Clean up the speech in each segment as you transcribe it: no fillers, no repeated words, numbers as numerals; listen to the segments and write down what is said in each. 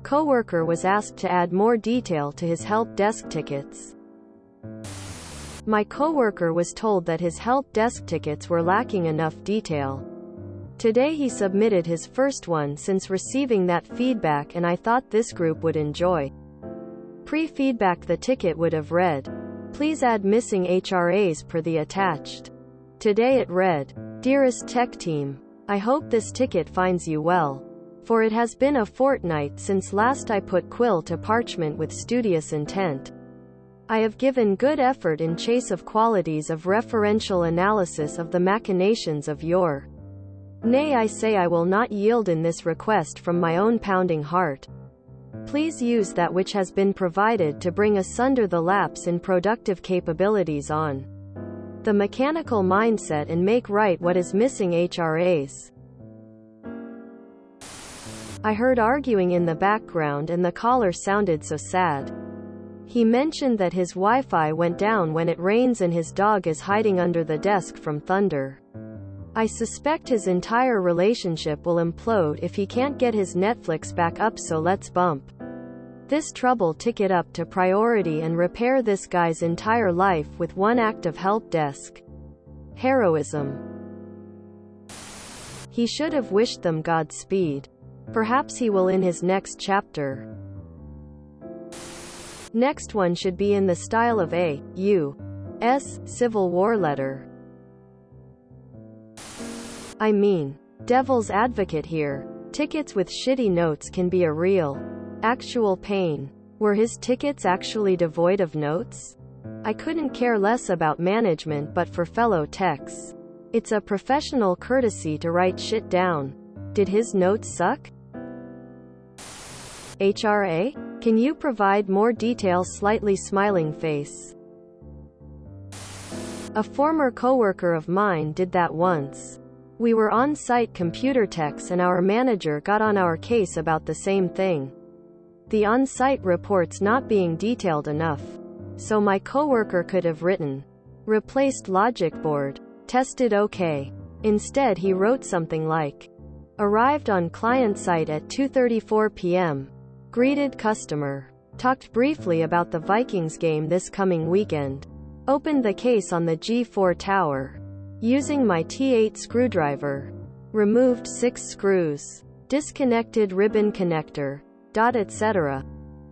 Coworker was asked to add more detail to his help desk tickets. My coworker was told that his help desk tickets were lacking enough detail. Today he submitted his first one since receiving that feedback, and I thought this group would enjoy. Pre-feedback, the ticket would have read, "Please add missing HRAs per the attached." Today it read, "Dearest tech team, I hope this ticket finds you well. For it has been a fortnight since last I put quill to parchment with studious intent. I have given good effort in chase of qualities of referential analysis of the machinations of your. Nay, I say I will not yield in this request from my own pounding heart. Please use that which has been provided to bring asunder the lapse in productive capabilities on the mechanical mindset and make right what is missing HRAs." I heard arguing in the background and the caller sounded so sad. He mentioned that his Wi-Fi went down when it rains and his dog is hiding under the desk from thunder. I suspect his entire relationship will implode if he can't get his Netflix back up, so let's bump this trouble ticket up to priority and repair this guy's entire life with one act of help desk heroism. He should have wished them Godspeed. Perhaps he will in his next chapter. Next one should be in the style of a U.S. Civil War letter. I mean, devil's advocate here. Tickets with shitty notes can be a real, actual pain. Were his tickets actually devoid of notes? I couldn't care less about management, but for fellow techs, it's a professional courtesy to write shit down. Did his notes suck? HRA? Can you provide more detail? Slightly smiling face. A former coworker of mine did that once. We were on-site computer techs and our manager got on our case about the same thing. The on-site reports not being detailed enough. So my coworker could have written, "Replaced logic board. Tested OK." Instead he wrote something like, "Arrived on client site at 2:34 p.m. Greeted customer. Talked briefly about the Vikings game this coming weekend. Opened the case on the G4 tower. Using my T8 screwdriver. Removed 6 screws. Disconnected ribbon connector. Etc.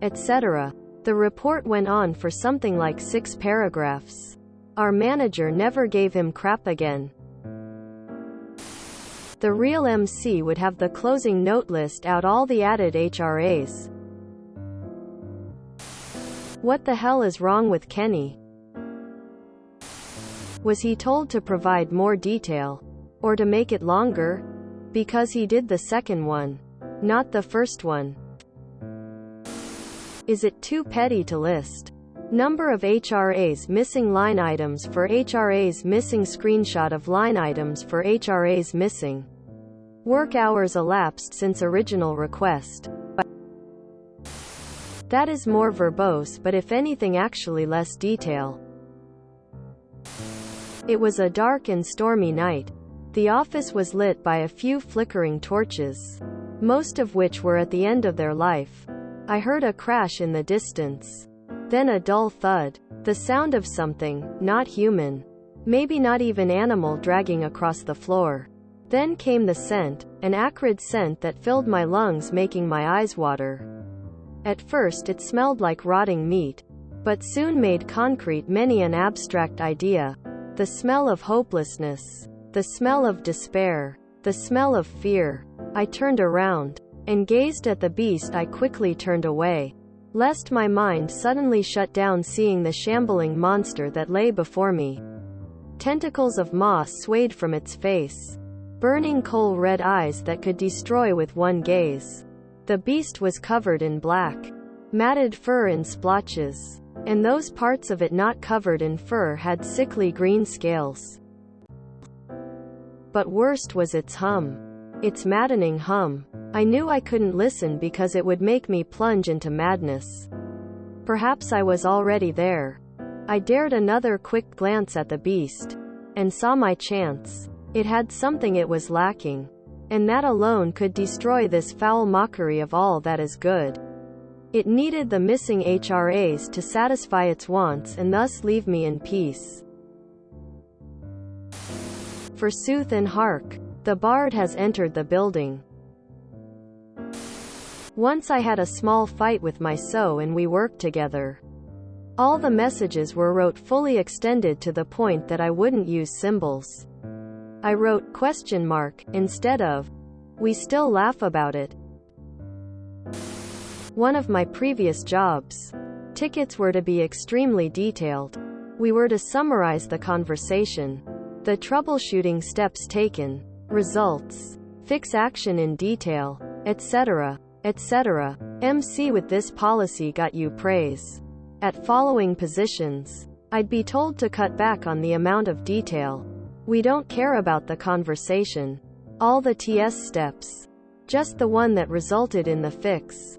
etc." The report went on for something like 6 paragraphs. Our manager never gave him crap again. The real MC would have the closing note list out all the added HRAs. What the hell is wrong with Kenny? Was he told to provide more detail? Or to make it longer? Because he did the second one, not the first one. Is it too petty to list? Number of HRAs missing, line items for HRAs missing, screenshot of line items for HRAs missing. Work hours elapsed since original request. That is more verbose, but if anything actually less detail. It was a dark and stormy night. The office was lit by a few flickering torches, most of which were at the end of their life. I heard a crash in the distance. Then a dull thud. The sound of something, not human. Maybe not even animal, dragging across the floor. Then came the scent, an acrid scent that filled my lungs, making my eyes water. At first it smelled like rotting meat, but soon made concrete many an abstract idea. The smell of hopelessness. The smell of despair. The smell of fear. I turned around and gazed at the beast. I quickly turned away, lest my mind suddenly shut down seeing the shambling monster that lay before me. Tentacles of moss swayed from its face. Burning coal red eyes that could destroy with one gaze. The beast was covered in black, matted fur in splotches, and those parts of it not covered in fur had sickly green scales. But worst was its hum. Its maddening hum. I knew I couldn't listen because it would make me plunge into madness. Perhaps I was already there. I dared another quick glance at the beast, and saw my chance. It had something it was lacking, and that alone could destroy this foul mockery of all that is good. It needed the missing HRAs to satisfy its wants and thus leave me in peace. Forsooth and hark! The bard has entered the building. Once I had a small fight with my sew and we worked together. All the messages were wrote fully extended to the point that I wouldn't use symbols. I wrote ? Instead of. We still laugh about it. One of my previous jobs. Tickets were to be extremely detailed. We were to summarize the conversation, the troubleshooting steps taken, results, fix action in detail, etc., etc. MC with this policy got you praise. At following positions, I'd be told to cut back on the amount of detail. We don't care about the conversation, all the TS steps, just the one that resulted in the fix.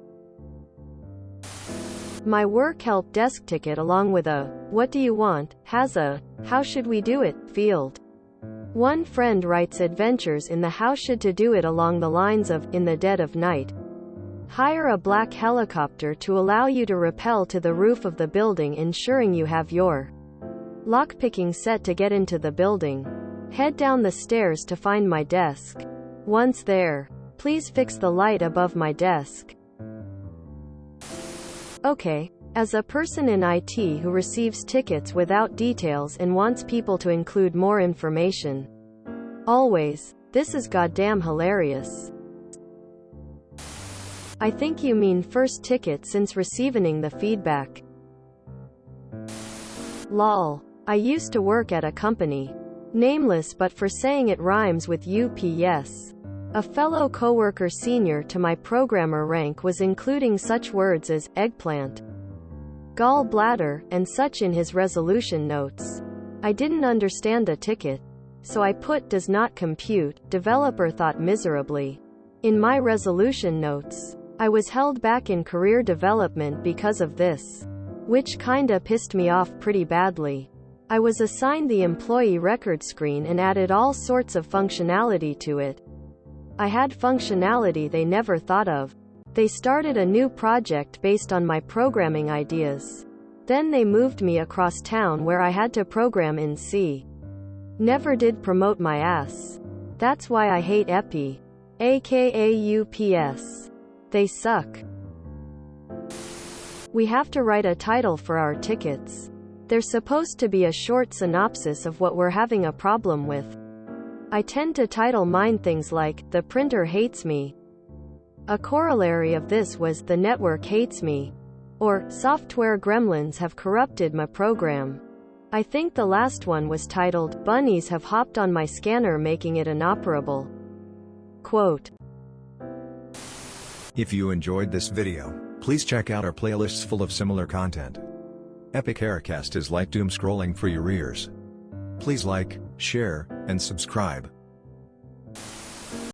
My work help desk ticket along with a "What do you want?" has a "How should we do it?" field. One friend writes adventures in the "How should to do it" along the lines of, in the dead of night, hire a black helicopter to allow you to rappel to the roof of the building, ensuring you have your lockpicking set to get into the building. Head down the stairs to find my desk. Once there, please fix the light above my desk. Okay. As a person in IT who receives tickets without details and wants people to include more information, always, this is goddamn hilarious. I think you mean first ticket since receiving the feedback. Lol. I used to work at a company, nameless but for saying it rhymes with UPS. A fellow coworker senior to my programmer rank was including such words as eggplant, gallbladder, and such in his resolution notes. I didn't understand the ticket, so I put does not compute. Developer thought miserably. In my resolution notes, I was held back in career development because of this, which kinda pissed me off pretty badly. I was assigned the employee record screen and added all sorts of functionality to it. I had functionality they never thought of. They started a new project based on my programming ideas. Then they moved me across town where I had to program in C. Never did promote my ass. That's why I hate EPI, aka UPS. They suck. We have to write a title for our tickets. They're supposed to be a short synopsis of what we're having a problem with. I tend to title mine things like, "The printer hates me." A corollary of this was, "The network hates me," or, "Software gremlins have corrupted my program." I think the last one was titled, "Bunnies have hopped on my scanner making it inoperable." Quote. If you enjoyed this video, please check out our playlists full of similar content. Epic Aircast is like doom scrolling for your ears. Please like, share, and subscribe.